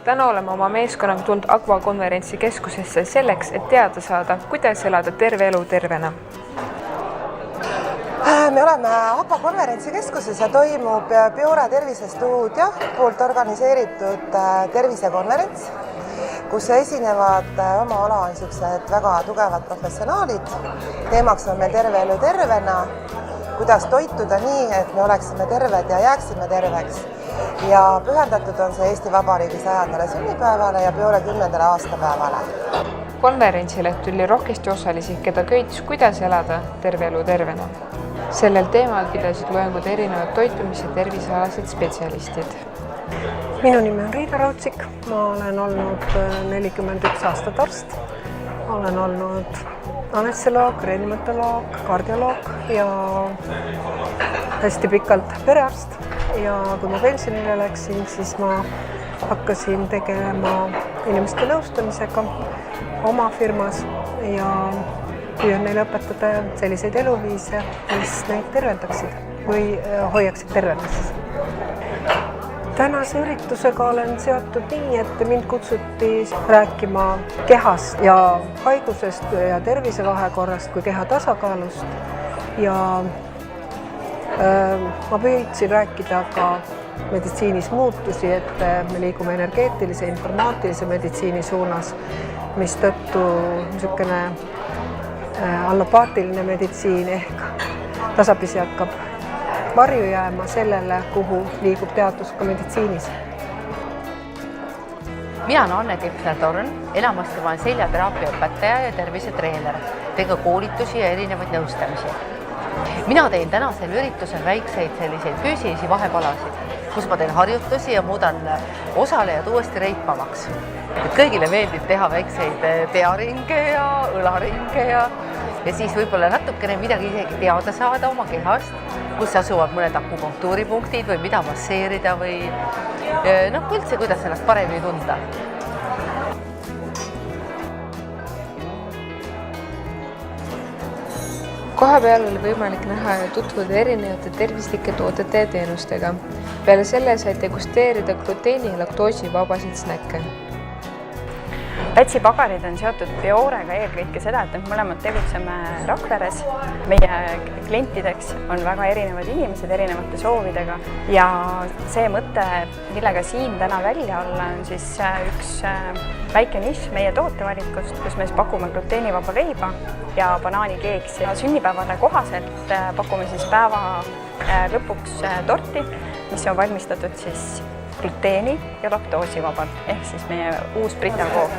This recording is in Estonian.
Täna oleme oma meeskonnaga tulnud Aqva konverentsikeskusesse selleks, et teada saada, kuidas elada terve elu tervena. Me oleme Aqva konverentsikeskuses ja toimub Biora tervisestuudio poolt organiseeritud tervisekonverents, kus esinevad oma ala on niisugused väga tugevad professionaalid. Teemaks on meil terve elu tervena, kuidas toituda nii, et me oleksime terved ja jääksime terveks. Ja pühendatud on see Eesti Vabariigi 100. sünnipäevale ja Biora 10. aastapäevale. Konverentsile tuli rohkesti osalisi, keda köitis, kuidas elada terve elu tervena. Sellel teemal pidasid loengud erinevad toitumis- ja tervisealased spetsialistid. Minu nimi on Riina Raudsik, ma olen olnud 41 aastat arst. Olen olnud anestesioloog, reanimatoloog, kardioloog ja hästi pikalt perearst. Ja kui ma pensionile läksin, siis ma hakkasin tegelema inimeste nõustamisega oma firmas ja püüan neile õpetada selliseid eluviise, mis neid tervendaksid või hoiaksid tervenes. Tänase üritusega olen seotud nii, et mind kutsuti rääkima kehast ja haigusest ja tervisevahekorrast kui keha tasakaalust. Ja ma püüdsin rääkida ka meditsiinis muutusi, et me liigume energeetilise, informaatilise meditsiini suunas, mis tõttu niisugune allopaatiline meditsiin ehk tasapisi hakkab varju jääma sellele, kuhu liigub teadus ka meditsiinis. Mina olen Anne Kepler-Torn, enamasti ma olen seljateraapia õpetaja ja tervisetreener, teen ka koolitusi ja erinevaid nõustamisi. Mina teen tänasel üritusel väikseid selliseid füüsilisi vahepalasid, kus ma teen harjutusi ja muudan osalejad uuesti reipamaks. Kõigile meeldib teha väikseid pearinge ja õlaringe ja siis võib-olla natukene midagi isegi teada saada oma kehast, kus asuvad mõned akupunktuuripunktid või mida masseerida või üldse, kuidas ennast paremini tunda. Kohapeal oli võimalik näha ja tutvuda erinevate tervislike toodete ja teenustega. Peale selle sai degusteerida gluteeni ja laktoosivabasid snäkke. Pätsi pagarid on seotud Biorega eelkõige seda, et mõlemad tegutseme Rakveres. Meie klientideks on väga erinevad inimesed erinevate soovidega ja see mõte, millega siin täna välja olla, on siis üks väike nišš meie tootevalikust, kus me pakume gluteenivaba leiba ja banaanikeeksi. Sünnipäevale kohaselt pakume siis päeva lõpuks torti, mis on valmistatud siis gluteeni ja laktoosivabalt ehk siis meie uus Brita kook.